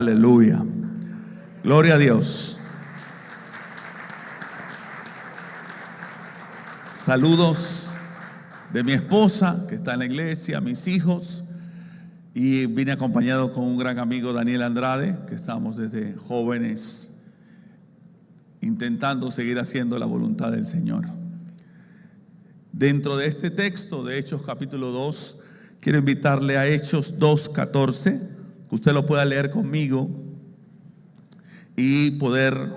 Aleluya. Gloria a Dios. Saludos de mi esposa que está en la iglesia, mis hijos, y vine acompañado con un gran amigo, Daniel Andrade, que estamos desde jóvenes intentando seguir haciendo la voluntad del Señor. Dentro de este texto de Hechos capítulo 2, quiero invitarle a Hechos 2:14, que usted lo pueda leer conmigo y poder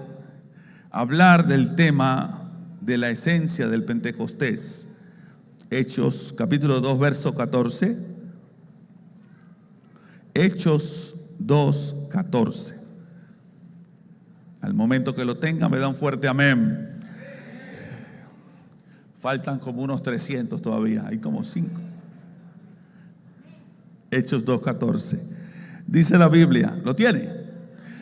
hablar del tema de la esencia del Pentecostés. Hechos capítulo 2, verso 14. Hechos 2:14. Al momento que lo tengan, me da un fuerte amén. Faltan como unos 300 todavía, hay como 5. Hechos 2:14. Dice la Biblia, ¿lo tiene?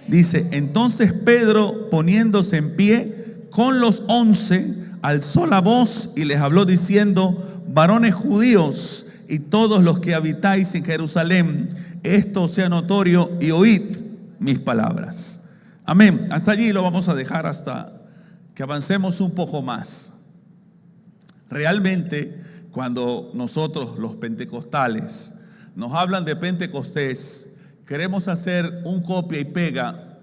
Dice: entonces Pedro, poniéndose en pie con los 11, alzó la voz y les habló diciendo: varones judíos y todos los que habitáis en Jerusalén, esto sea notorio y oíd mis palabras. Amén. Hasta allí lo vamos a dejar hasta que avancemos un poco más. Realmente, cuando nosotros los pentecostales nos hablan de Pentecostés, queremos hacer un copia y pega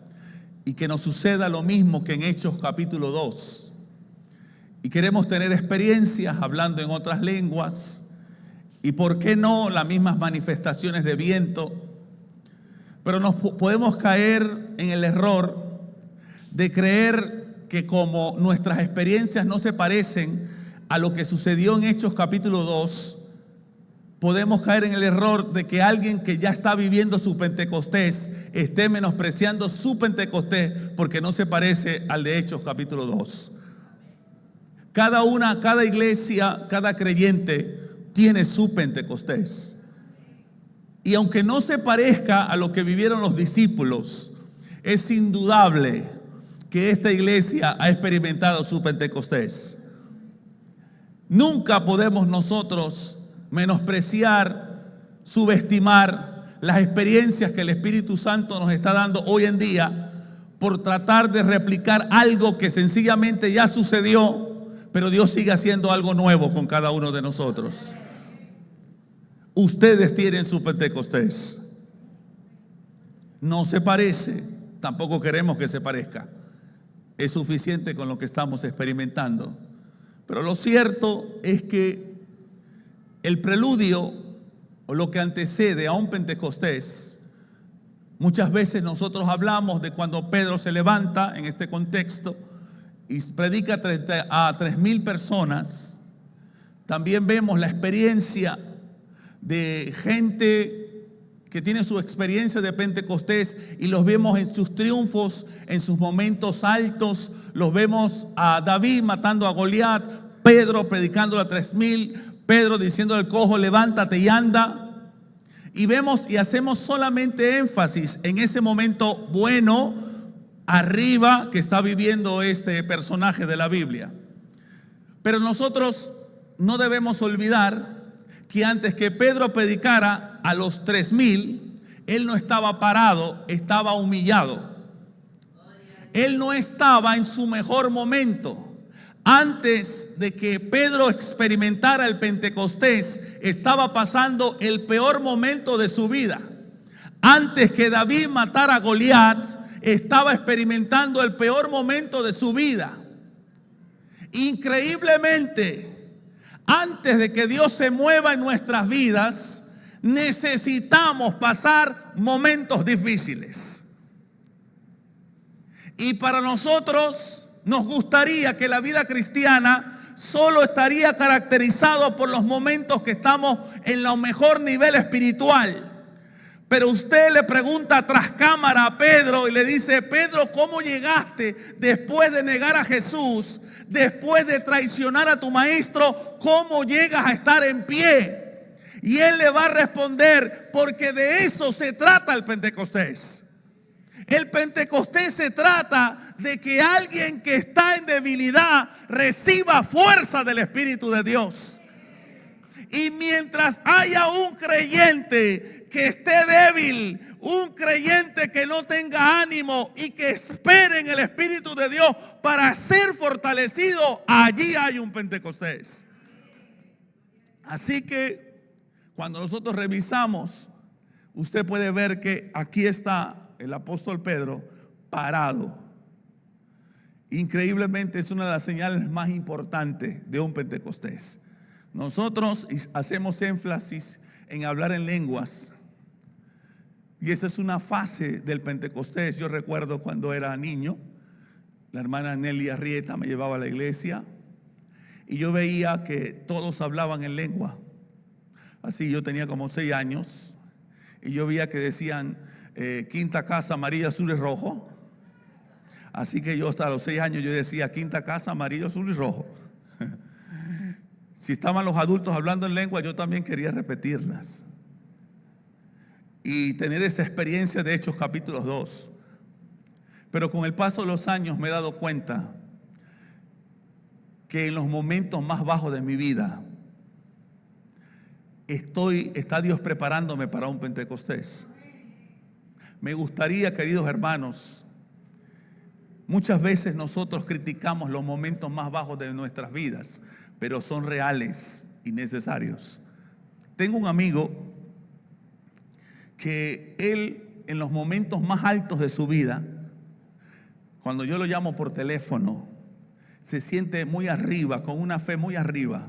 y que nos suceda lo mismo que en Hechos capítulo 2. Y queremos tener experiencias hablando en otras lenguas y, ¿por qué no?, las mismas manifestaciones de viento. Pero nos podemos caer en el error de creer que como nuestras experiencias no se parecen a lo que sucedió en Hechos capítulo 2, podemos caer en el error de que alguien que ya está viviendo su Pentecostés esté menospreciando su Pentecostés porque no se parece al de Hechos capítulo 2. Cada iglesia, cada creyente tiene su Pentecostés. Y aunque no se parezca a lo que vivieron los discípulos, es indudable que esta iglesia ha experimentado su Pentecostés. Nunca podemos nosotros menospreciar, subestimar las experiencias que el Espíritu Santo nos está dando hoy en día por tratar de replicar algo que sencillamente ya sucedió, pero Dios sigue haciendo algo nuevo con cada uno de nosotros. Ustedes tienen su Pentecostés. No se parece, tampoco queremos que se parezca. Es suficiente con lo que estamos experimentando. Pero lo cierto es que el preludio o lo que antecede a un Pentecostés, muchas veces nosotros hablamos de cuando Pedro se levanta en este contexto y predica a 3,000 personas. También vemos la experiencia de gente que tiene su experiencia de Pentecostés y los vemos en sus triunfos, en sus momentos altos. Los vemos a David matando a Goliat, Pedro predicando a 3,000, Pedro diciendo al cojo: levántate y anda. Y vemos y hacemos solamente énfasis en ese momento bueno, arriba, que está viviendo este personaje de la Biblia. Pero nosotros no debemos olvidar que antes que Pedro predicara a los 3,000, él no estaba parado, estaba humillado. Él no estaba en su mejor momento. Antes de que Pedro experimentara el Pentecostés, estaba pasando el peor momento de su vida. Antes que David matara a Goliat, estaba experimentando el peor momento de su vida. Increíblemente, antes de que Dios se mueva en nuestras vidas, necesitamos pasar momentos difíciles. Y para nosotros nos gustaría que la vida cristiana solo estaría caracterizado por los momentos que estamos en el mejor nivel espiritual. Pero usted le pregunta tras cámara a Pedro y le dice: Pedro, ¿cómo llegaste después de negar a Jesús? Después de traicionar a tu maestro, ¿cómo llegas a estar en pie? Y él le va a responder: porque de eso se trata el Pentecostés. El Pentecostés se trata de que alguien que está en debilidad reciba fuerza del Espíritu de Dios. Y mientras haya un creyente que esté débil, un creyente que no tenga ánimo y que espere en el Espíritu de Dios para ser fortalecido, allí hay un Pentecostés. Así que cuando nosotros revisamos, usted puede ver que aquí está el apóstol Pedro parado. Increíblemente es una de las señales más importantes de un Pentecostés. Nosotros hacemos énfasis en hablar en lenguas, y esa es una fase del Pentecostés. Yo recuerdo cuando era niño, la hermana Nelly Arrieta me llevaba a la iglesia y yo veía que todos hablaban en lengua. Así, yo tenía como 6 años y yo veía que decían quinta casa, amarillo, azul y rojo. Así que yo hasta los 6 años yo decía quinta casa, amarillo, azul y rojo. Si estaban los adultos hablando en lengua, yo también quería repetirlas y tener esa experiencia de Hechos capítulo 2. Pero con el paso de los años me he dado cuenta que en los momentos más bajos de mi vida está Dios preparándome para un Pentecostés. Me gustaría, queridos hermanos, muchas veces nosotros criticamos los momentos más bajos de nuestras vidas, pero son reales y necesarios. Tengo un amigo que él, en los momentos más altos de su vida, cuando yo lo llamo por teléfono, se siente muy arriba, con una fe muy arriba,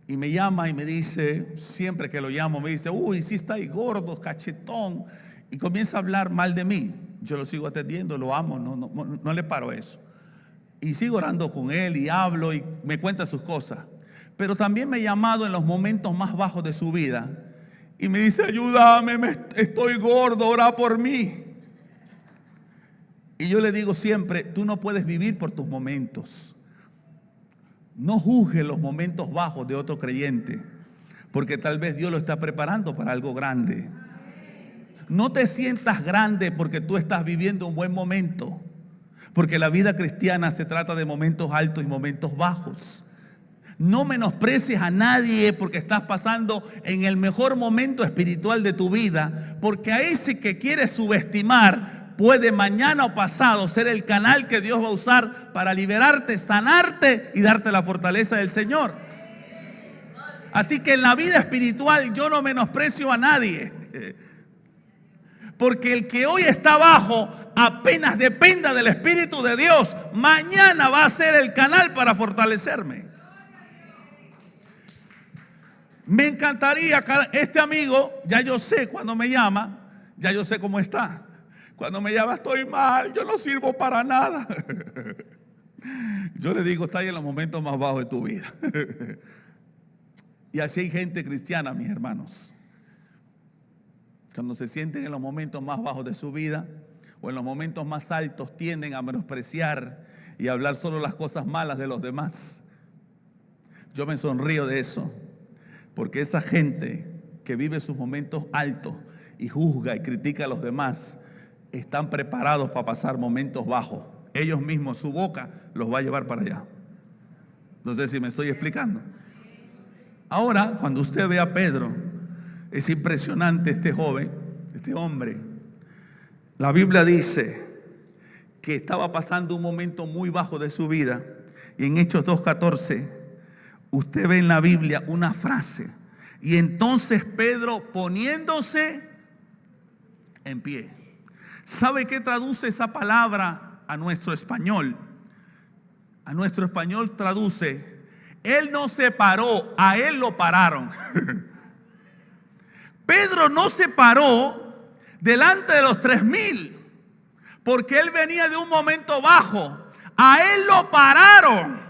y me llama y me dice, siempre que lo llamo, me dice, uy, sí está ahí gordo, cachetón, y comienza a hablar mal de mí. Yo lo sigo atendiendo, lo amo, no le paro eso. Y sigo orando con él y hablo y me cuenta sus cosas. Pero también me ha llamado en los momentos más bajos de su vida y me dice, ayúdame, estoy gordo, ora por mí. Y yo le digo siempre, tú no puedes vivir por tus momentos. No juzgues los momentos bajos de otro creyente, porque tal vez Dios lo está preparando para algo grande. No te sientas grande porque tú estás viviendo un buen momento, porque la vida cristiana se trata de momentos altos y momentos bajos. No menosprecies a nadie porque estás pasando en el mejor momento espiritual de tu vida, porque a ese que quieres subestimar puede mañana o pasado ser el canal que Dios va a usar para liberarte, sanarte y darte la fortaleza del Señor. Así que en la vida espiritual yo no menosprecio a nadie, porque el que hoy está abajo, apenas dependa del Espíritu de Dios, mañana va a ser el canal para fortalecerme. Me encantaría, este amigo, ya yo sé cuando me llama, ya yo sé cómo está. Cuando me llama, estoy mal, yo no sirvo para nada. Yo le digo, está ahí en los momentos más bajos de tu vida. Y así hay gente cristiana, mis hermanos. Cuando se sienten en los momentos más bajos de su vida o en los momentos más altos, tienden a menospreciar y a hablar solo las cosas malas de los demás. Yo me sonrío de eso, porque esa gente que vive sus momentos altos y juzga y critica a los demás, están preparados para pasar momentos bajos. Ellos mismos, su boca los va a llevar para allá. No sé si me estoy explicando. Ahora, cuando usted ve a Pedro, es impresionante este joven, este hombre. La Biblia dice que estaba pasando un momento muy bajo de su vida. Y en Hechos 2:14, usted ve en la Biblia una frase. Y entonces Pedro, poniéndose en pie. ¿Sabe qué traduce esa palabra a nuestro español? A nuestro español traduce, él no se paró, a él lo pararon. Pedro no se paró delante de los 3,000 porque él venía de un momento bajo. A él lo pararon.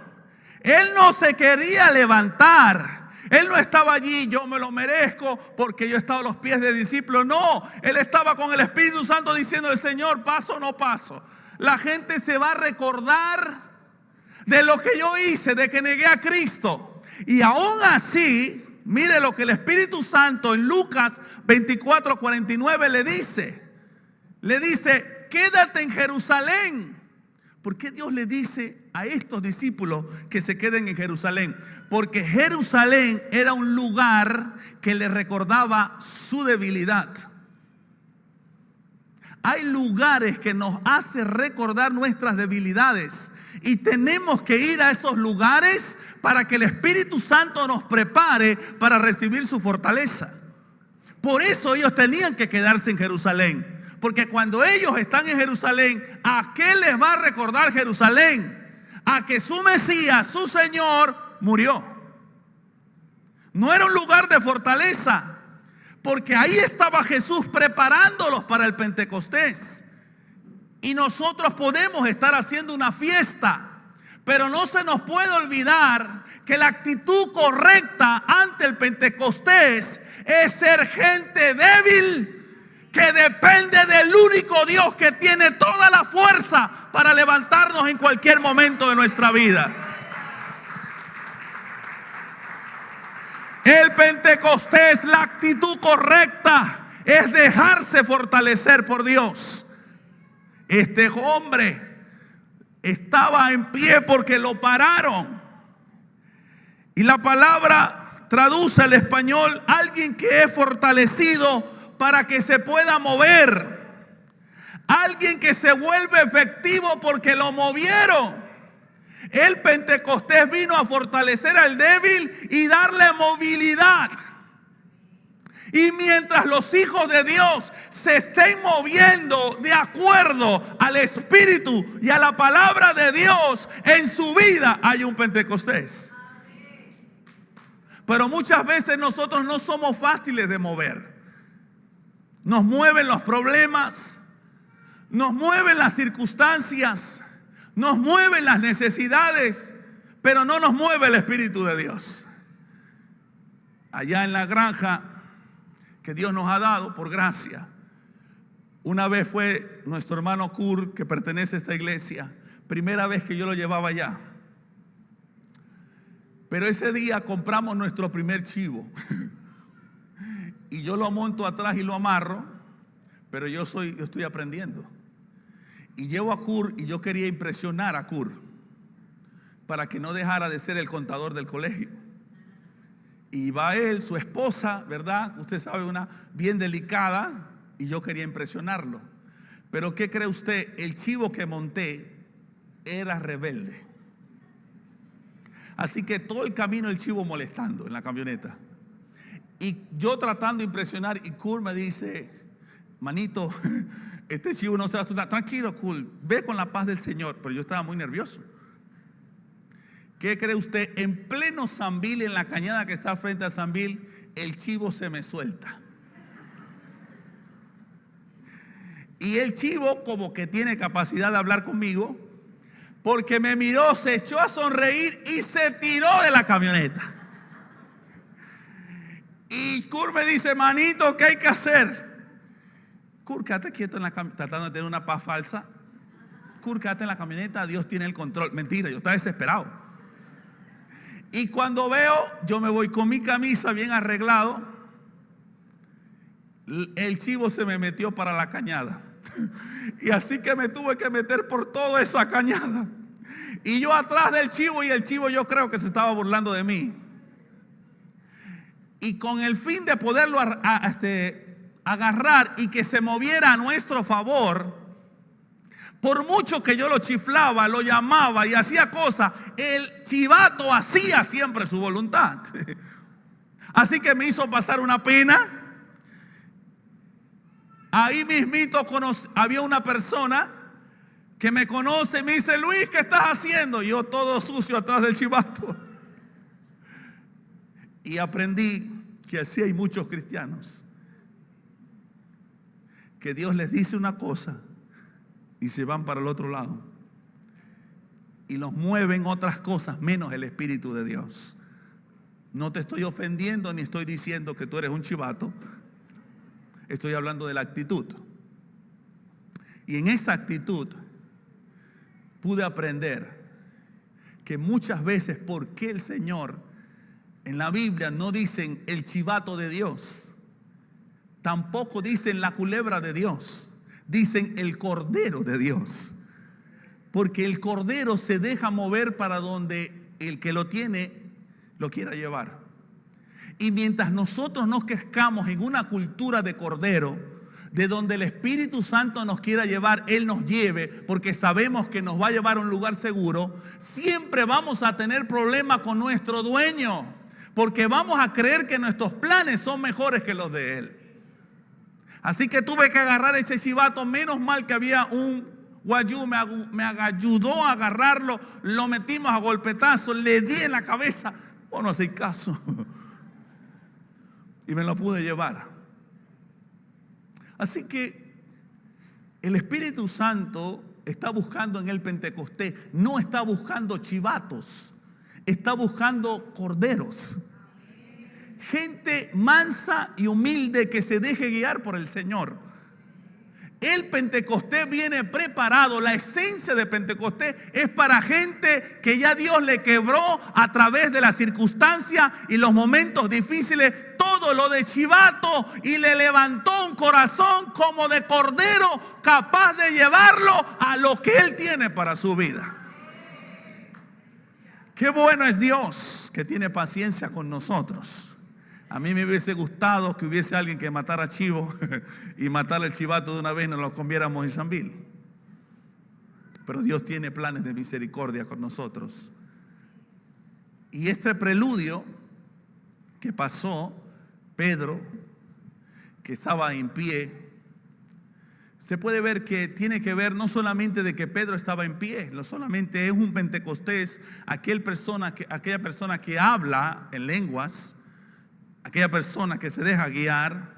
Él no se quería levantar. Él no estaba allí, yo me lo merezco porque yo he estado a los pies de discípulos. No, él estaba con el Espíritu Santo diciendo al Señor, paso o no paso. La gente se va a recordar de lo que yo hice, de que negué a Cristo. Y aún así, mire lo que el Espíritu Santo en Lucas 24:49 le dice. Le dice, quédate en Jerusalén. ¿Por qué Dios le dice a estos discípulos que se queden en Jerusalén, porque Jerusalén era un lugar que les recordaba su debilidad. Hay lugares que nos hacen recordar nuestras debilidades y tenemos que ir a esos lugares para que el Espíritu Santo nos prepare para recibir su fortaleza. Por eso ellos tenían que quedarse en Jerusalén, porque cuando ellos están en Jerusalén, ¿a qué les va a recordar Jerusalén? A que su Mesías, su Señor, murió. No era un lugar de fortaleza, porque ahí estaba Jesús preparándolos para el Pentecostés. Y nosotros podemos estar haciendo una fiesta, pero no se nos puede olvidar que la actitud correcta ante el Pentecostés es ser gente débil que depende del único Dios que tiene toda la fuerza para levantarnos en cualquier momento de nuestra vida. El Pentecostés, la actitud correcta es dejarse fortalecer por Dios. Este hombre estaba en pie porque lo pararon. Y la palabra traduce al español alguien que es fortalecido para que se pueda mover. Alguien que se vuelve efectivo porque lo movieron. El Pentecostés vino a fortalecer al débil y darle movilidad. Y mientras los hijos de Dios se estén moviendo de acuerdo al Espíritu y a la palabra de Dios en su vida, hay un Pentecostés. Pero muchas veces nosotros no somos fáciles de mover. Nos mueven los problemas, nos mueven las circunstancias, nos mueven las necesidades, pero no nos mueve el Espíritu de Dios. Allá en la granja que Dios nos ha dado por gracia, una vez fue nuestro hermano Kurt, que pertenece a esta iglesia, primera vez que yo lo llevaba allá. Pero ese día compramos nuestro primer chivo y yo lo monto atrás y lo amarro, pero yo estoy aprendiendo. Y llevo a Kurt y yo quería impresionar a Kurt para que no dejara de ser el contador del colegio. Y va él, su esposa, ¿verdad? Usted sabe, una bien delicada, y yo quería impresionarlo. Pero ¿qué cree usted? El chivo que monté era rebelde. Así que todo el camino el chivo molestando en la camioneta. Y yo tratando de impresionar, y Kurt me dice: manito, este chivo no se va a asustar. Tranquilo, Kurt, ve con la paz del Señor. Pero yo estaba muy nervioso. ¿Qué cree usted? En pleno Sambil, en la cañada que está frente a Sambil, el chivo se me suelta. Y el chivo como que tiene capacidad de hablar conmigo, porque me miró, se echó a sonreír y se tiró de la camioneta. Y Kurt me dice: manito, ¿qué hay que hacer? Kurt, quédate quieto en la camioneta, tratando de tener una paz falsa. Kurt, quédate en la camioneta, Dios tiene el control. Mentira, yo estaba desesperado. Y cuando veo, yo me voy con mi camisa bien arreglado, el chivo se me metió para la cañada. Y así que me tuve que meter por toda esa cañada. Y yo atrás del chivo, y el chivo yo creo que se estaba burlando de mí. Y con el fin de poderlo agarrar y que se moviera a nuestro favor, por mucho que yo lo chiflaba, lo llamaba y hacía cosas, el chivato hacía siempre su voluntad. Así que me hizo pasar una pena. Ahí mismito había una persona que me conoce y me dice: Luis, ¿qué estás haciendo? Yo todo sucio atrás del chivato. Y aprendí que así hay muchos cristianos, que Dios les dice una cosa y se van para el otro lado. Y los mueven otras cosas menos el Espíritu de Dios. No te estoy ofendiendo ni estoy diciendo que tú eres un chivato. Estoy hablando de la actitud. Y en esa actitud pude aprender que muchas veces, ¿por qué el Señor en la Biblia no dicen el chivato de Dios? Tampoco dicen la culebra de Dios. Dicen el cordero de Dios. Porque el cordero se deja mover para donde el que lo tiene lo quiera llevar. Y mientras nosotros nos crezcamos en una cultura de cordero, de donde el Espíritu Santo nos quiera llevar, Él nos lleve, porque sabemos que nos va a llevar a un lugar seguro, siempre vamos a tener problemas con nuestro dueño, porque vamos a creer que nuestros planes son mejores que los de Él. Así que tuve que agarrar ese chivato. Menos mal que había un guayú, me ayudó a agarrarlo, lo metimos a golpetazos, le di en la cabeza, no hacía caso, y me lo pude llevar. Así que el Espíritu Santo está buscando en el Pentecostés, no está buscando chivatos, está buscando corderos. Gente mansa y humilde que se deje guiar por el Señor. El Pentecostés viene preparado. La esencia de Pentecostés es para gente que ya Dios le quebró a través de las circunstancias y los momentos difíciles todo lo de chivato, y le levantó un corazón como de cordero, capaz de llevarlo a lo que Él tiene para su vida. Qué bueno es Dios, que tiene paciencia con nosotros. A mí me hubiese gustado que hubiese alguien que matara chivo y matara el chivato de una vez y nos lo comiéramos en Sanville. Pero Dios tiene planes de misericordia con nosotros. Y este preludio que pasó, Pedro, que estaba en pie, se puede ver que tiene que ver no solamente de que Pedro estaba en pie, no solamente es un Pentecostés, aquella persona que habla en lenguas, aquella persona que se deja guiar,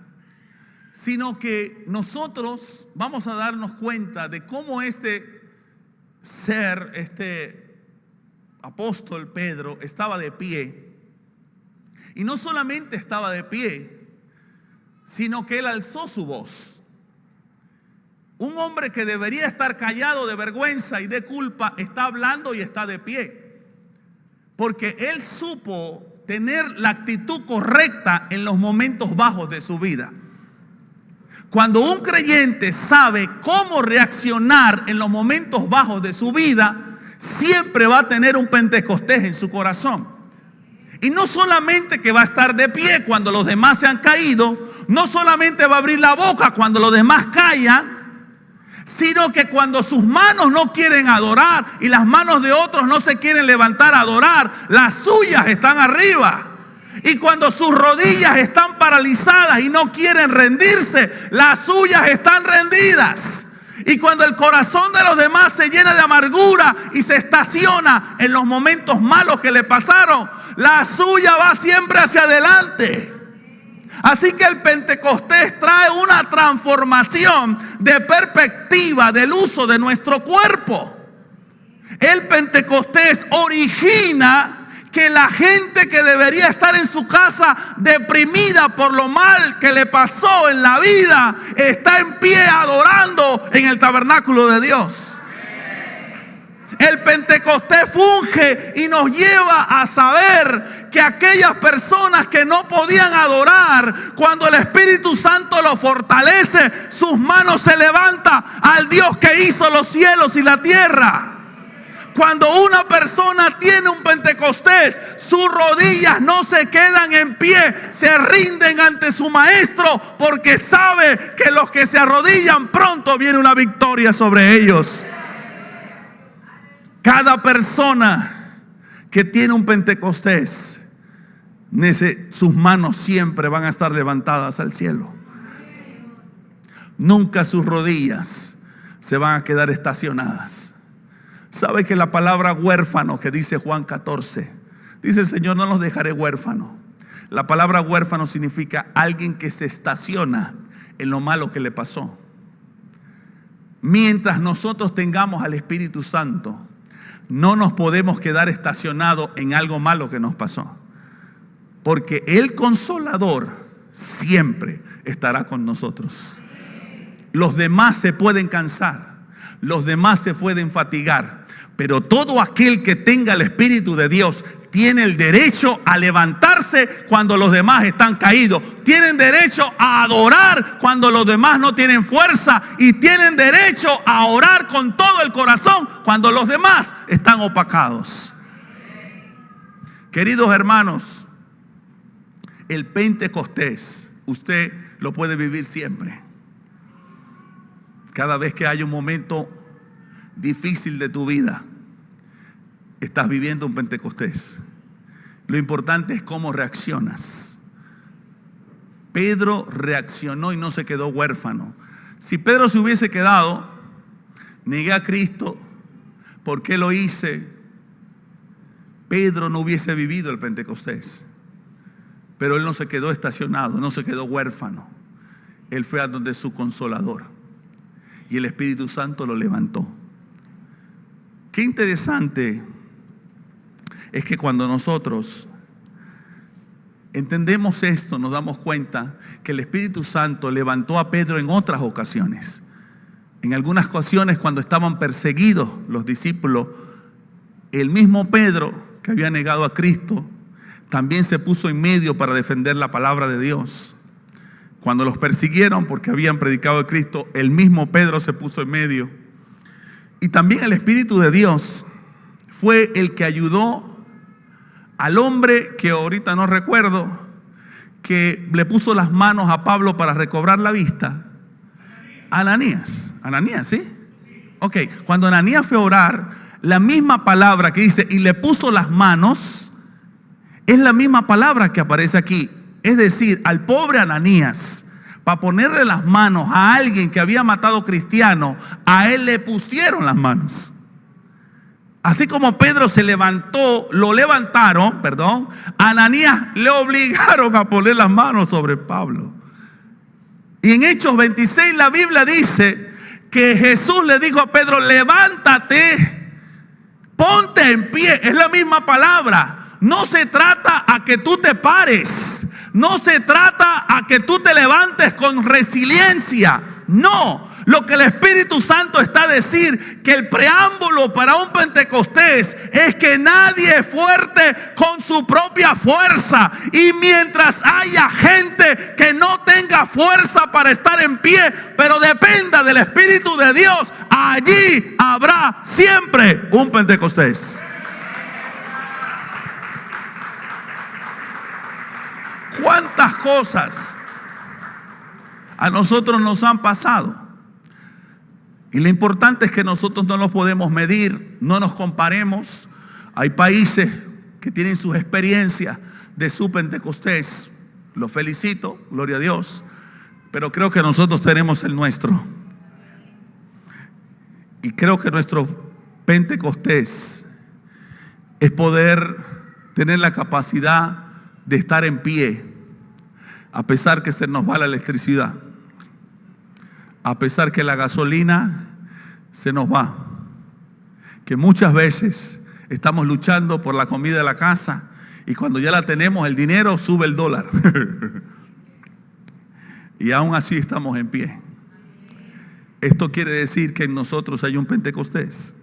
sino que nosotros vamos a darnos cuenta de cómo este apóstol Pedro estaba de pie. Y no solamente estaba de pie, sino que él alzó su voz. Un hombre que debería estar callado de vergüenza y de culpa está hablando y está de pie, porque él supo tener la actitud correcta en los momentos bajos de su vida. Cuando un creyente sabe cómo reaccionar en los momentos bajos de su vida, siempre va a tener un Pentecostés en su corazón. Y no solamente que va a estar de pie cuando los demás se han caído, no solamente va a abrir la boca cuando los demás callan, sino que cuando sus manos no quieren adorar y las manos de otros no se quieren levantar a adorar, las suyas están arriba. Y cuando sus rodillas están paralizadas y no quieren rendirse, las suyas están rendidas. Y cuando el corazón de los demás se llena de amargura y se estaciona en los momentos malos que le pasaron, la suya va siempre hacia adelante. Así que el Pentecostés trae una transformación de perspectiva del uso de nuestro cuerpo. El Pentecostés origina que la gente que debería estar en su casa deprimida por lo mal que le pasó en la vida, está en pie adorando en el tabernáculo de Dios. El Pentecostés funge y nos lleva a saber que aquellas personas que no podían adorar, cuando el Espíritu Santo los fortalece, sus manos se levantan al Dios que hizo los cielos y la tierra. Cuando una persona tiene un Pentecostés, sus rodillas no se quedan en pie, se rinden ante su maestro, porque sabe que los que se arrodillan pronto viene una victoria sobre ellos. Cada persona que tiene un Pentecostés, sus manos siempre van a estar levantadas al cielo. Nunca sus rodillas se van a quedar estacionadas. ¿Sabe que la palabra huérfano que dice Juan 14? Dice el Señor: no los dejaré huérfanos. La palabra huérfano significa alguien que se estaciona en lo malo que le pasó. Mientras nosotros tengamos al Espíritu Santo, no nos podemos quedar estacionados en algo malo que nos pasó. Porque el Consolador siempre estará con nosotros. Los demás se pueden cansar, los demás se pueden fatigar, pero todo aquel que tenga el Espíritu de Dios tiene el derecho a levantarse cuando los demás están caídos. Tienen derecho a adorar cuando los demás no tienen fuerza. Y tienen derecho a orar con todo el corazón cuando los demás están opacados. Queridos hermanos, el Pentecostés, usted lo puede vivir siempre. Cada vez que hay un momento difícil de tu vida, estás viviendo un Pentecostés. Lo importante es cómo reaccionas. Pedro reaccionó y no se quedó huérfano. Si Pedro se hubiese quedado, negué a Cristo, ¿por qué lo hice? Pedro no hubiese vivido el Pentecostés. Pero él no se quedó estacionado, no se quedó huérfano. Él fue a donde su consolador. Y el Espíritu Santo lo levantó. Qué interesante es que cuando nosotros entendemos esto, nos damos cuenta que el Espíritu Santo levantó a Pedro en otras ocasiones. En algunas ocasiones, cuando estaban perseguidos los discípulos, el mismo Pedro, que había negado a Cristo, también se puso en medio para defender la palabra de Dios. Cuando los persiguieron porque habían predicado a Cristo, el mismo Pedro se puso en medio. Y también el Espíritu de Dios fue el que ayudó al hombre que ahorita no recuerdo, que le puso las manos a Pablo para recobrar la vista. Ananías, ¿sí? Ok, cuando Ananías fue a orar, la misma palabra que dice, y le puso las manos, es la misma palabra que aparece aquí. Es decir, al pobre Ananías, para ponerle las manos a alguien que había matado cristianos, a él le pusieron las manos. Así como Pedro se levantó, a Ananías le obligaron a poner las manos sobre Pablo. Y en Hechos 26 la Biblia dice que Jesús le dijo a Pedro, levántate, ponte en pie. Es la misma palabra. No se trata a que tú te pares. No se trata a que tú te levantes con resiliencia. No. Lo que el Espíritu Santo está a decir, que el preámbulo para un Pentecostés es que nadie es fuerte con su propia fuerza. Y mientras haya gente que no tenga fuerza para estar en pie, pero dependa del Espíritu de Dios, allí habrá siempre un Pentecostés. ¿Cuántas cosas a nosotros nos han pasado? Y lo importante es que nosotros no los podemos medir, no nos comparemos. Hay países que tienen sus experiencias de su Pentecostés. Los felicito, gloria a Dios. Pero creo que nosotros tenemos el nuestro. Y creo que nuestro Pentecostés es poder tener la capacidad de estar en pie, a pesar que se nos va la electricidad, a pesar que la gasolina se nos va, que muchas veces estamos luchando por la comida de la casa y cuando ya la tenemos, el dinero sube el dólar. Y aún así estamos en pie. Esto quiere decir que en nosotros hay un Pentecostés,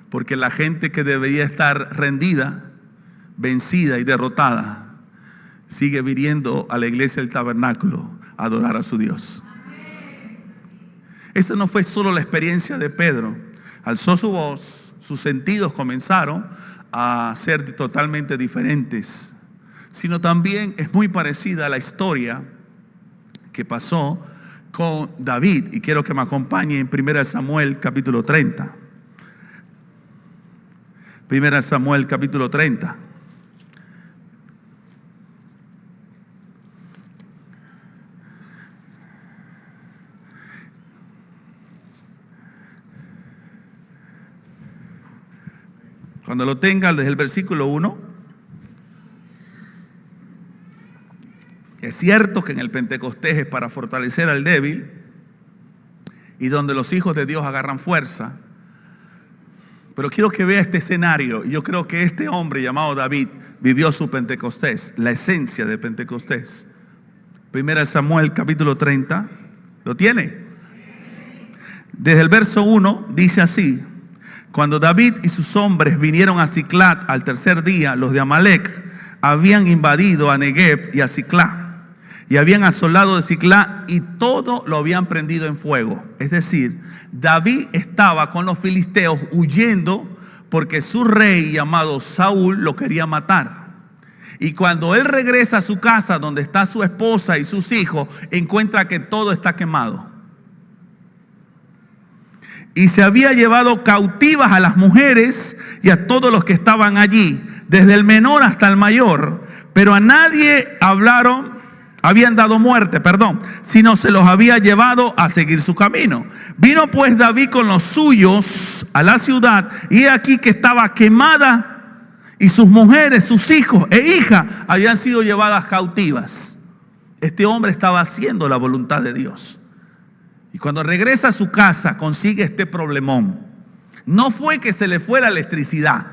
porque la gente que debería estar rendida, vencida y derrotada, sigue viniendo a la iglesia del tabernáculo a adorar a su Dios. Esta no fue solo la experiencia de Pedro. Alzó su voz, sus sentidos comenzaron a ser totalmente diferentes, sino también es muy parecida a la historia que pasó con David. Y quiero que me acompañe en 1 Samuel capítulo 30. 1 Samuel capítulo 30. Cuando lo tenga, desde el versículo 1. Es cierto que en el Pentecostés es para fortalecer al débil y donde los hijos de Dios agarran fuerza. Pero quiero que vea este escenario. Yo creo que este hombre llamado David vivió su Pentecostés, la esencia de Pentecostés. 1 Samuel capítulo 30. ¿Lo tiene? Desde el verso 1 dice así: Cuando David y sus hombres vinieron a Siclag al tercer día, los de Amalec habían invadido a Negev y a Siclag, y habían asolado de Siclag y todo lo habían prendido en fuego. Es decir, David estaba con los filisteos huyendo porque su rey llamado Saúl lo quería matar. Y cuando él regresa a su casa donde está su esposa y sus hijos, encuentra que todo está quemado. Y se había llevado cautivas a las mujeres y a todos los que estaban allí, desde el menor hasta el mayor, pero a nadie habían dado muerte, sino se los había llevado a seguir su camino. Vino pues David con los suyos a la ciudad, y he aquí que estaba quemada, y sus mujeres, sus hijos e hijas habían sido llevadas cautivas. Este hombre estaba haciendo la voluntad de Dios. Y cuando regresa a su casa consigue este problemón. No fue que se le fue la electricidad.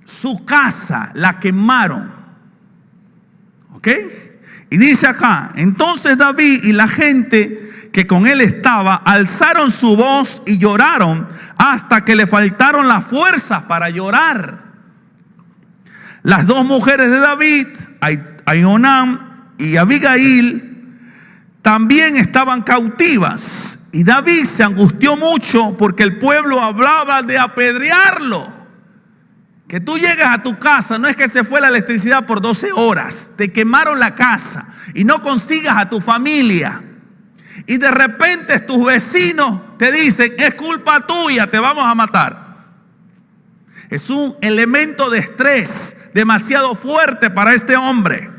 Su casa la quemaron. ¿Ok? Y dice acá, entonces David y la gente que con él estaba alzaron su voz y lloraron hasta que le faltaron las fuerzas para llorar. Las dos mujeres de David, Ahinoam y Abigail, también estaban cautivas. Y David se angustió mucho porque el pueblo hablaba de apedrearlo. Que tú llegas a tu casa, no es que se fue la electricidad por 12 horas, te quemaron la casa y no consigas a tu familia. Y de repente tus vecinos te dicen, es culpa tuya, te vamos a matar. Es un elemento de estrés demasiado fuerte para este hombre.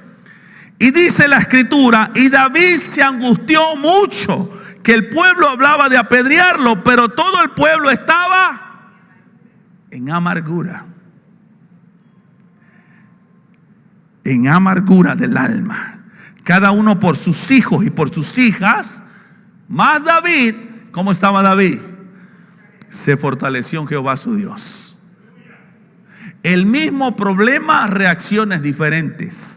Y dice la escritura, y David se angustió mucho, que el pueblo hablaba de apedrearlo, pero todo el pueblo estaba en amargura. En amargura del alma. Cada uno por sus hijos y por sus hijas. Más David, ¿cómo estaba David? Se fortaleció en Jehová su Dios. El mismo problema, reacciones diferentes.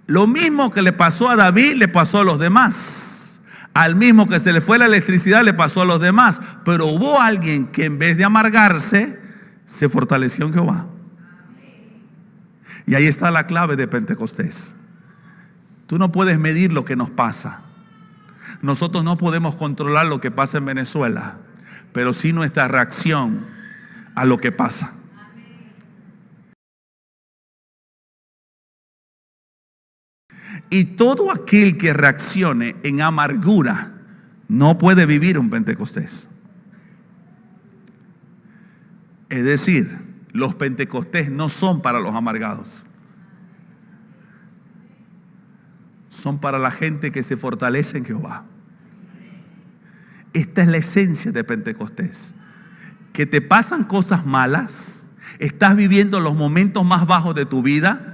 Lo mismo que le pasó a David, le pasó a los demás. Al mismo que se le fue la electricidad, le pasó a los demás. Pero hubo alguien que en vez de amargarse, se fortaleció en Jehová. Y ahí está la clave de Pentecostés. Tú no puedes medir lo que nos pasa. Nosotros no podemos controlar lo que pasa en Venezuela, pero sí nuestra reacción a lo que pasa. Y todo aquel que reaccione en amargura no puede vivir un Pentecostés. Es decir, los Pentecostés no son para los amargados. Son para la gente que se fortalece en Jehová. Esta es la esencia de Pentecostés. Que te pasan cosas malas, estás viviendo los momentos más bajos de tu vida,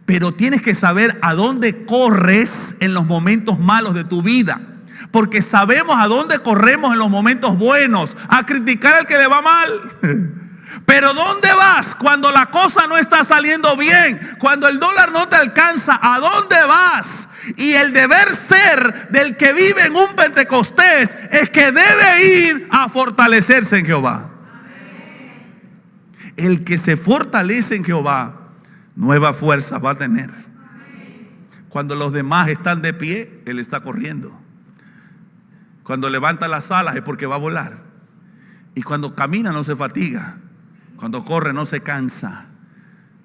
pero tienes que saber a dónde corres en los momentos malos de tu vida. Porque sabemos a dónde corremos en los momentos buenos, a criticar al que le va mal. Pero ¿dónde vas cuando la cosa no está saliendo bien? Cuando el dólar no te alcanza, ¿a dónde vas? Y el deber ser del que vive en un Pentecostés es que debe ir a fortalecerse en Jehová. El que se fortalece en Jehová, nueva fuerza va a tener. Cuando los demás están de pie, él está corriendo. Cuando levanta las alas es porque va a volar. Y cuando camina no se fatiga. Cuando corre no se cansa,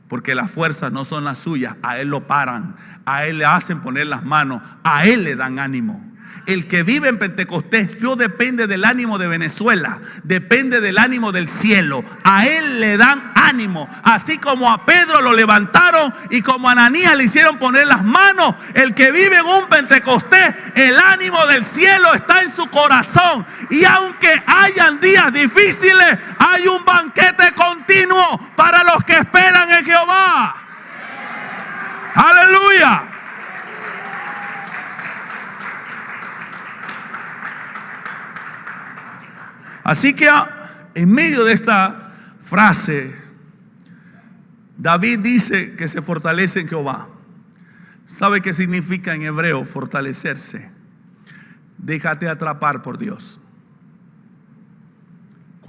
porque las fuerzas no son las suyas. A él lo paran, a él le hacen poner las manos, a él le dan ánimo. El que vive en Pentecostés no depende del ánimo de Venezuela, depende del ánimo del cielo. A él le dan ánimo, así como a Pedro lo levantaron y como a Ananías le hicieron poner las manos. El que vive en un Pentecostés, el ánimo del cielo está en su corazón. Y aunque hayan días difíciles, hay un banquete continuo para los que esperan en Jehová. Aleluya. Así que en medio de esta frase, David dice que se fortalece en Jehová. ¿Sabe qué significa en hebreo fortalecerse? Déjate atrapar por Dios.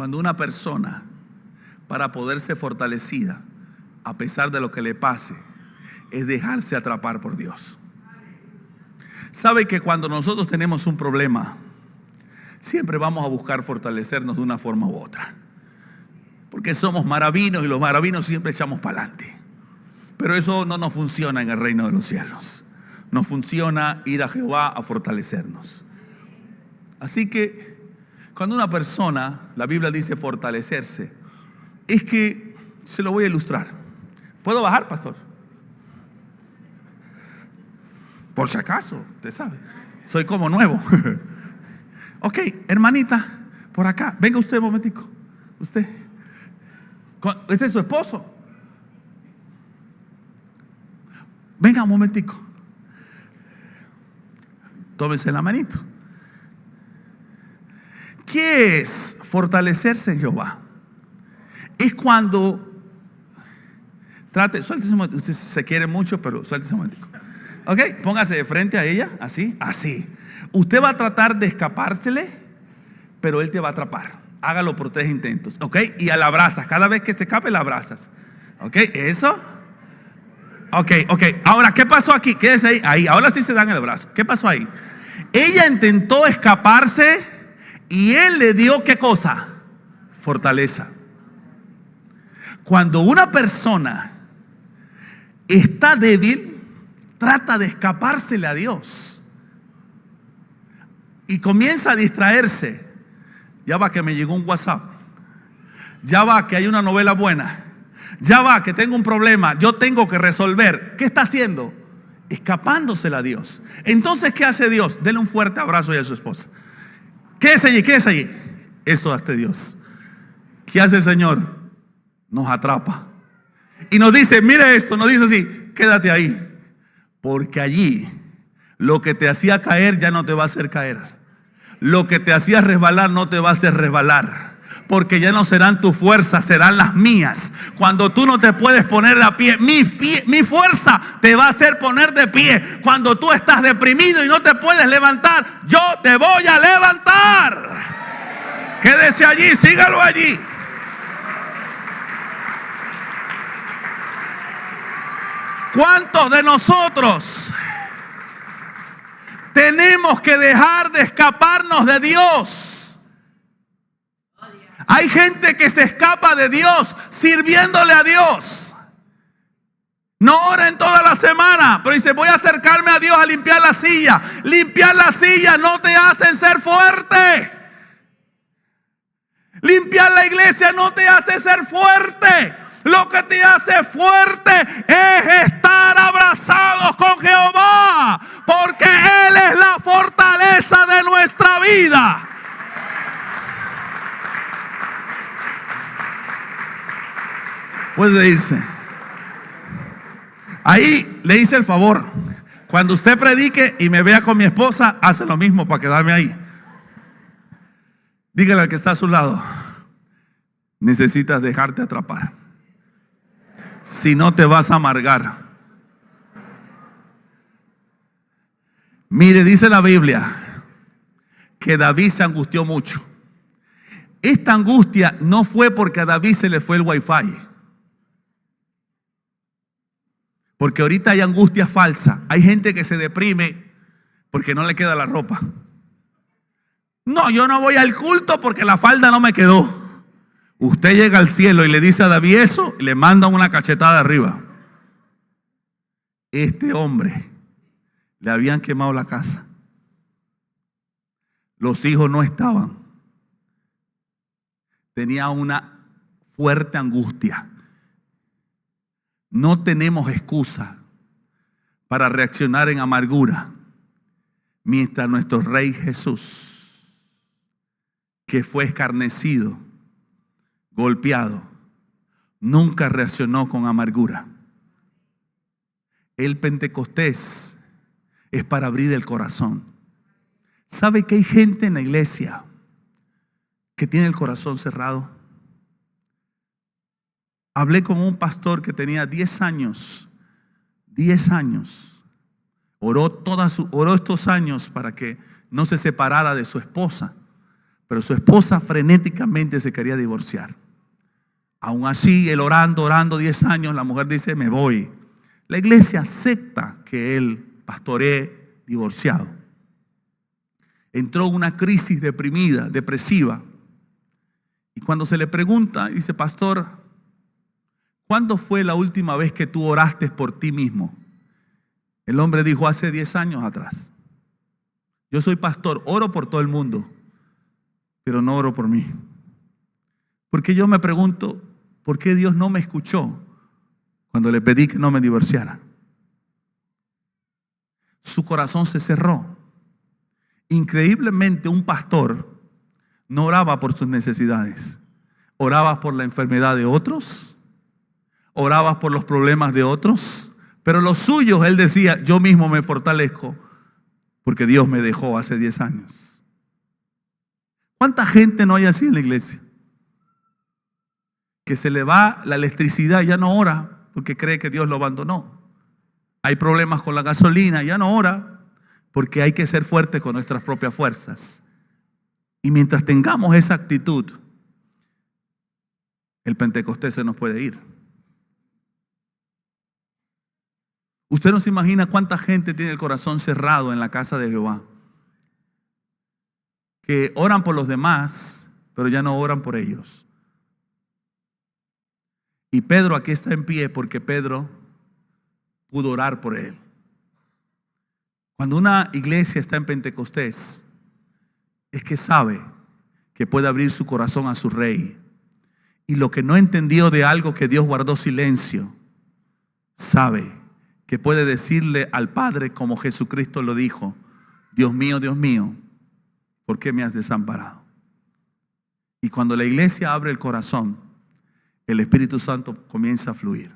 Cuando una persona, para poder ser fortalecida, a pesar de lo que le pase, es dejarse atrapar por Dios. Sabe que cuando nosotros tenemos un problema, siempre vamos a buscar fortalecernos de una forma u otra. Porque somos maravinos y los maravinos siempre echamos para adelante. Pero eso no nos funciona en el reino de los cielos. Nos funciona ir a Jehová a fortalecernos. Así que cuando una persona, la Biblia dice fortalecerse, es que, se lo voy a ilustrar. ¿Puedo bajar, pastor? Por si acaso, usted sabe, soy como nuevo. Ok, hermanita, por acá, venga usted un momentico. Usted, este es su esposo. Venga un momentico. Tómese la manito. ¿Qué es fortalecerse en Jehová? Es cuando suéltese un momento. Usted se quiere mucho, pero suéltese un momentico. Ok, póngase de frente a ella, así. Usted va a tratar de escapársele, pero él te va a atrapar. Hágalo por 3 intentos, ok, y la abrazas. Cada vez que se escape la abrazas. Ok, eso. Ok, ahora, ¿qué pasó aquí? Quédese ahí, ahora sí se dan el abrazo. ¿Qué pasó ahí? Ella intentó escaparse y él le dio, ¿qué cosa? Fortaleza. Cuando una persona está débil, trata de escapársele a Dios y comienza a distraerse. Ya va que me llegó un WhatsApp, ya va que hay una novela buena, ya va que tengo un problema, yo tengo que resolver. ¿Qué está haciendo? Escapándosele a Dios. Entonces, ¿qué hace Dios? Dele un fuerte abrazo a su esposa. Quédese allí. Eso hace Dios. ¿Qué hace el Señor? Nos atrapa y nos dice, mire esto, nos dice así, quédate ahí. Porque allí lo que te hacía caer ya no te va a hacer caer. Lo que te hacía resbalar no te va a hacer resbalar. Porque ya no serán tus fuerzas, serán las mías. Cuando tú no te puedes poner de pie, mi fuerza te va a hacer poner de pie. Cuando tú estás deprimido y no te puedes levantar, yo te voy a levantar. Quédese allí, sígalo allí. ¿Cuántos de nosotros tenemos que dejar de escaparnos de Dios? Hay gente que se escapa de Dios sirviéndole a Dios. No ora en toda la semana, pero dice, voy a acercarme a Dios a limpiar la silla. Limpiar la silla no te hace ser fuerte. Limpiar la iglesia no te hace ser fuerte. Lo que te hace fuerte es estar abrazados con Jehová, porque Él es la fortaleza de nuestra vida. Puede irse. Ahí le hice el favor. Cuando usted predique y me vea con mi esposa, hace lo mismo para quedarme ahí. Dígale al que está a su lado, necesitas dejarte atrapar. Si no, te vas a amargar. Mire, dice la Biblia que David se angustió mucho. Esta angustia no fue porque a David se le fue el wifi. Porque ahorita hay angustia falsa. Hay gente que se deprime porque no le queda la ropa. No, yo no voy al culto porque la falda no me quedó. Usted llega al cielo y le dice a David eso y le mandan una cachetada arriba. Este hombre le habían quemado la casa. Los hijos no estaban. Tenía una fuerte angustia. No tenemos excusa para reaccionar en amargura mientras nuestro Rey Jesús, que fue escarnecido, golpeado, nunca reaccionó con amargura. El Pentecostés es para abrir el corazón. ¿Sabe que hay gente en la iglesia que tiene el corazón cerrado? Hablé con un pastor que tenía 10 años. 10 años. Oró estos años para que no se separara de su esposa, pero su esposa frenéticamente se quería divorciar. Aún así, él orando 10 años, la mujer dice, me voy. La iglesia acepta que él pastoree divorciado. Entró en una crisis deprimida, depresiva. Y cuando se le pregunta, dice, pastor, ¿cuándo fue la última vez que tú oraste por ti mismo? El hombre dijo, hace 10 años atrás. Yo soy pastor, oro por todo el mundo, pero no oro por mí. Porque yo me pregunto, ¿por qué Dios no me escuchó cuando le pedí que no me divorciara? Su corazón se cerró. Increíblemente, un pastor no oraba por sus necesidades. Oraba por la enfermedad de otros. Oraba por los problemas de otros. Pero los suyos, él decía, yo mismo me fortalezco porque Dios me dejó hace 10 años. ¿Cuánta gente no hay así en la iglesia? Que se le va la electricidad y ya no ora porque cree que Dios lo abandonó. Hay problemas con la gasolina, ya no ora porque hay que ser fuerte con nuestras propias fuerzas. Y mientras tengamos esa actitud, el Pentecostés se nos puede ir. Usted no se imagina cuánta gente tiene el corazón cerrado en la casa de Jehová, que oran por los demás, pero ya no oran por ellos. Y Pedro aquí está en pie porque Pedro pudo orar por él. Cuando una iglesia está en Pentecostés, es que sabe que puede abrir su corazón a su rey. Y lo que no entendió de algo que Dios guardó silencio, sabe que puede decirle al Padre como Jesucristo lo dijo, Dios mío, ¿por qué me has desamparado? Y cuando la iglesia abre el corazón, el Espíritu Santo comienza a fluir.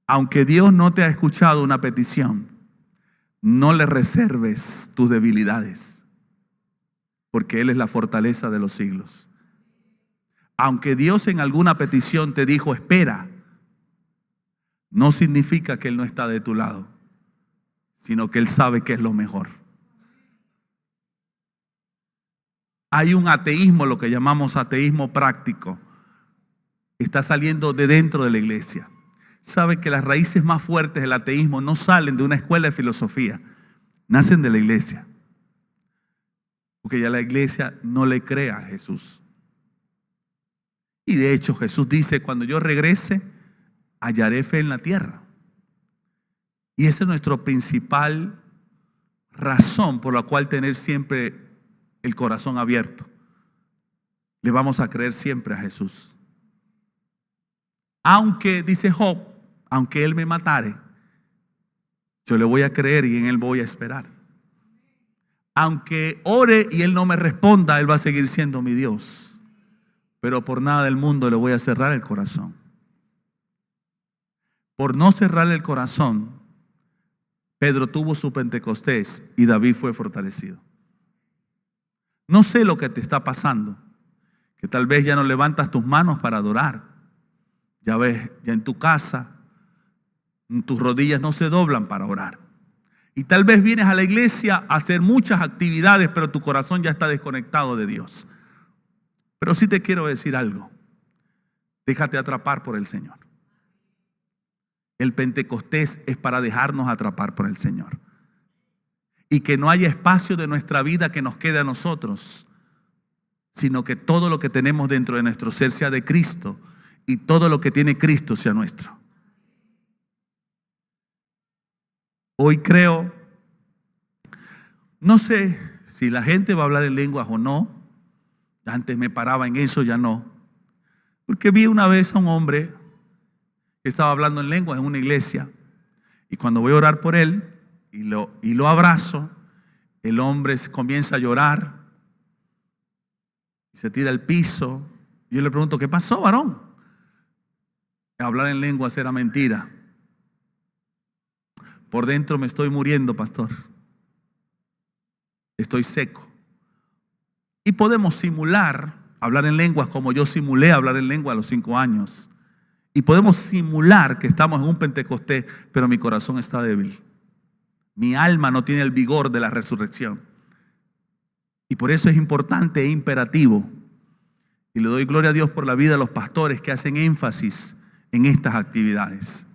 Aunque Dios no te ha escuchado una petición, no le reserves tus debilidades, porque Él es la fortaleza de los siglos. Aunque Dios en alguna petición te dijo, espera, no significa que Él no está de tu lado, sino que Él sabe que es lo mejor. Hay un ateísmo, lo que llamamos ateísmo práctico, está saliendo de dentro de la iglesia. Sabe que las raíces más fuertes del ateísmo no salen de una escuela de filosofía, nacen de la iglesia. Porque ya la iglesia no le cree a Jesús. Y de hecho Jesús dice, cuando yo regrese, hallaré fe en la tierra. Y esa es nuestra principal razón por la cual tener siempre el corazón abierto. Le vamos a creer siempre a Jesús. Aunque, dice Job, aunque Él me matare, yo le voy a creer y en Él voy a esperar. Aunque ore y Él no me responda, Él va a seguir siendo mi Dios. Pero por nada del mundo le voy a cerrar el corazón. Por no cerrarle el corazón, Pedro tuvo su Pentecostés y David fue fortalecido. No sé lo que te está pasando, que tal vez ya no levantas tus manos para adorar. Ya ves, ya en tu casa, tus rodillas no se doblan para orar. Y tal vez vienes a la iglesia a hacer muchas actividades, pero tu corazón ya está desconectado de Dios. Pero sí te quiero decir algo. Déjate atrapar por el Señor. El Pentecostés es para dejarnos atrapar por el Señor. Y que no haya espacio de nuestra vida que nos quede a nosotros, sino que todo lo que tenemos dentro de nuestro ser sea de Cristo y todo lo que tiene Cristo sea nuestro. Hoy creo, no sé si la gente va a hablar en lenguas o no. Antes me paraba en eso, ya no. Porque vi una vez a un hombre que estaba hablando en lenguas en una iglesia. Y cuando voy a orar por él y lo abrazo, el hombre comienza a llorar y se tira al piso. Y yo le pregunto, ¿qué pasó, varón? Hablar en lenguas era mentira. Por dentro me estoy muriendo, pastor. Estoy seco. Y podemos simular hablar en lenguas como yo simulé hablar en lengua a los 5 años. Y podemos simular que estamos en un Pentecostés, pero mi corazón está débil. Mi alma no tiene el vigor de la resurrección. Y por eso es importante e imperativo. Y le doy gloria a Dios por la vida de los pastores que hacen énfasis en estas actividades.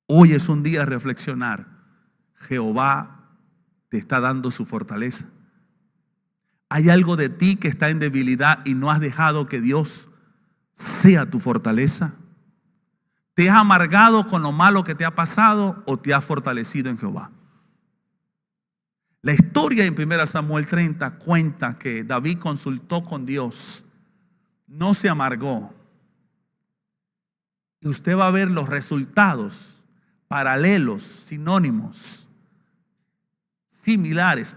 Hoy es un día de reflexionar. Jehová te está dando su fortaleza. Hay algo de ti que está en debilidad y no has dejado que Dios sea tu fortaleza. ¿Te has amargado con lo malo que te ha pasado o te has fortalecido en Jehová? La historia en 1 Samuel 30 cuenta que David consultó con Dios, no se amargó. Y usted va a ver los resultados paralelos, sinónimos, similares,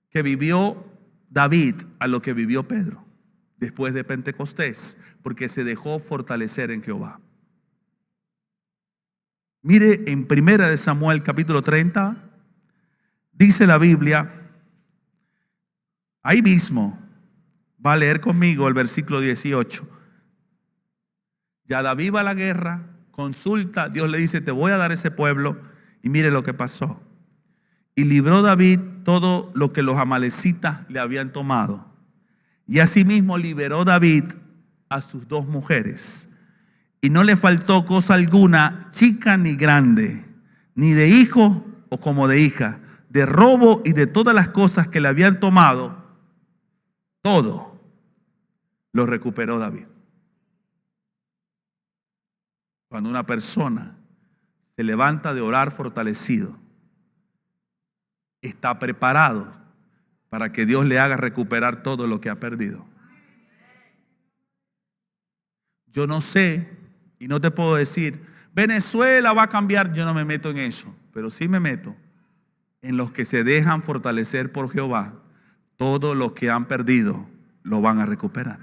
que vivió David a lo que vivió Pedro después de Pentecostés, porque se dejó fortalecer en Jehová. Mire, en 1 Samuel capítulo 30, dice la Biblia, ahí mismo, va a leer conmigo el versículo 18. Ya David va a la guerra, consulta, Dios le dice, te voy a dar ese pueblo, y mire lo que pasó. Y libró David todo lo que los amalecitas le habían tomado. Y asimismo liberó David a sus 2 mujeres. Y no le faltó cosa alguna, chica ni grande, ni de hijo o como de hija, de robo y de todas las cosas que le habían tomado, todo lo recuperó David. Cuando una persona se levanta de orar fortalecido, está preparado para que Dios le haga recuperar todo lo que ha perdido. Yo no sé y no te puedo decir, Venezuela va a cambiar, yo no me meto en eso, pero sí me meto en los que se dejan fortalecer por Jehová. Todo lo que han perdido lo van a recuperar.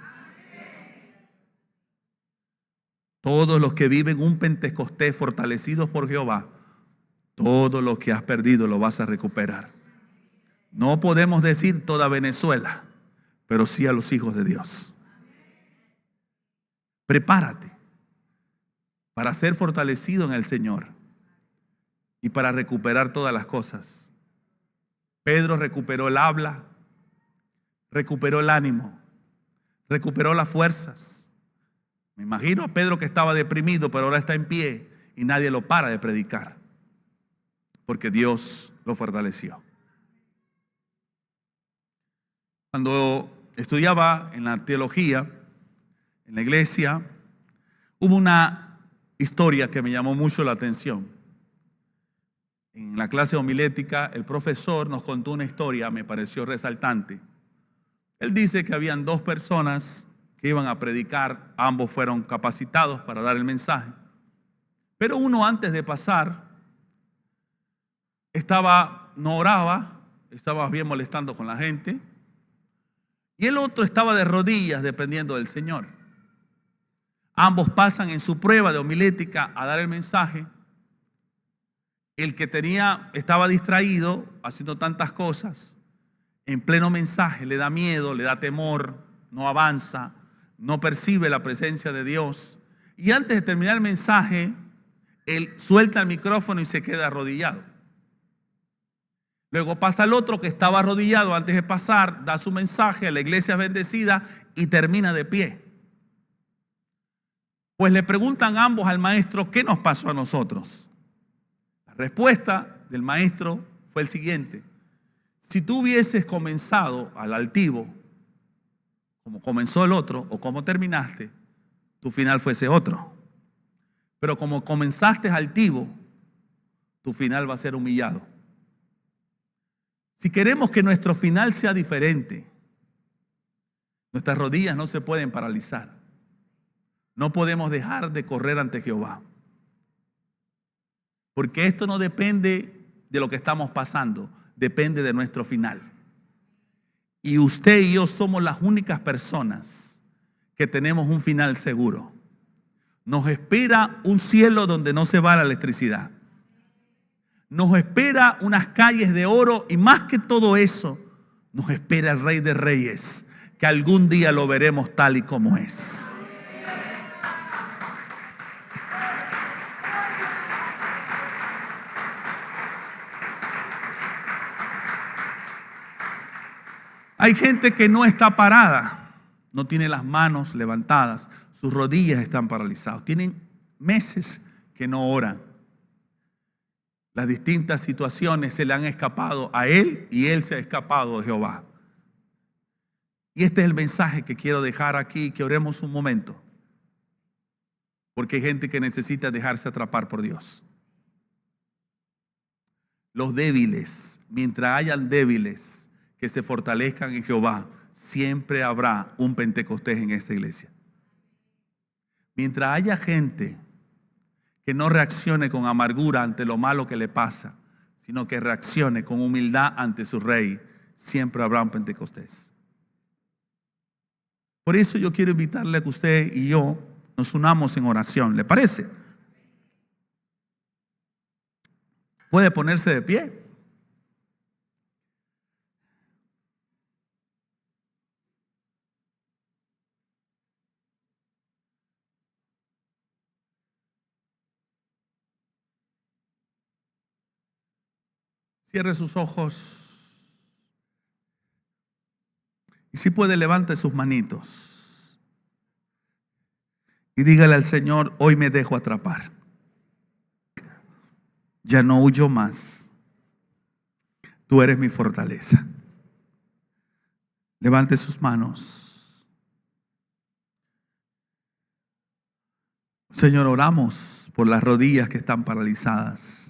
Todos los que viven un Pentecostés fortalecidos por Jehová, todo lo que has perdido lo vas a recuperar. No podemos decir toda Venezuela, pero sí a los hijos de Dios. Prepárate para ser fortalecido en el Señor y para recuperar todas las cosas. Pedro recuperó el habla, recuperó el ánimo, recuperó las fuerzas. Me imagino a Pedro que estaba deprimido, pero ahora está en pie y nadie lo para de predicar, porque Dios lo fortaleció. Cuando estudiaba en la teología, en la iglesia, hubo una historia que me llamó mucho la atención. En la clase homilética, el profesor nos contó una historia, me pareció resaltante. Él dice que habían 2 personas que iban a predicar, ambos fueron capacitados para dar el mensaje. Pero uno, antes de pasar, no oraba, estaba bien molestando con la gente. Y el otro estaba de rodillas dependiendo del Señor. Ambos pasan en su prueba de homilética a dar el mensaje. El que estaba distraído haciendo tantas cosas, en pleno mensaje le da miedo, le da temor, no avanza, no percibe la presencia de Dios. Y antes de terminar el mensaje, él suelta el micrófono y se queda arrodillado. Luego pasa el otro que estaba arrodillado antes de pasar, da su mensaje, la iglesia es bendecida y termina de pie. Pues le preguntan ambos al maestro, ¿qué nos pasó a nosotros? La respuesta del maestro fue el siguiente: si tú hubieses comenzado al altivo, como comenzó el otro, o como terminaste, tu final fuese otro. Pero como comenzaste altivo, tu final va a ser humillado. Si queremos que nuestro final sea diferente, nuestras rodillas no se pueden paralizar. No podemos dejar de correr ante Jehová. Porque esto no depende de lo que estamos pasando, depende de nuestro final. Y usted y yo somos las únicas personas que tenemos un final seguro. Nos espera un cielo donde no se va la electricidad. Nos espera unas calles de oro y más que todo eso, nos espera el Rey de Reyes, que algún día lo veremos tal y como es. Hay gente que no está parada, no tiene las manos levantadas, sus rodillas están paralizadas, tienen meses que no oran. Las distintas situaciones se le han escapado a él y él se ha escapado de Jehová. Y este es el mensaje que quiero dejar aquí, que oremos un momento. Porque hay gente que necesita dejarse atrapar por Dios. Los débiles, mientras hayan débiles que se fortalezcan en Jehová, siempre habrá un Pentecostés en esta iglesia. Mientras haya gente que no reaccione con amargura ante lo malo que le pasa, sino que reaccione con humildad ante su rey, siempre habrá un Pentecostés. Por eso yo quiero invitarle a que usted y yo nos unamos en oración. ¿Le parece? Puede ponerse de pie. Cierre sus ojos. Y si puede, levante sus manitos. Y dígale al Señor, hoy me dejo atrapar. Ya no huyo más. Tú eres mi fortaleza. Levante sus manos. Señor, oramos por las rodillas que están paralizadas.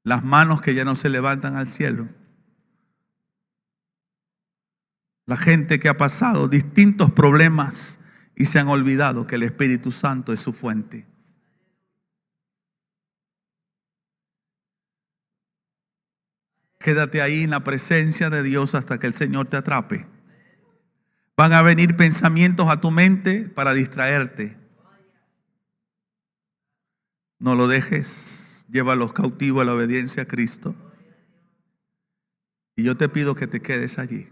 Las manos que ya no se levantan al cielo. La gente que ha pasado distintos problemas y se han olvidado que el Espíritu Santo es su fuente. Quédate ahí en la presencia de Dios hasta que el Señor te atrape. Van a venir pensamientos a tu mente para distraerte. No lo dejes. Llévalos cautivos a la obediencia a Cristo. Y yo te pido que te quedes allí.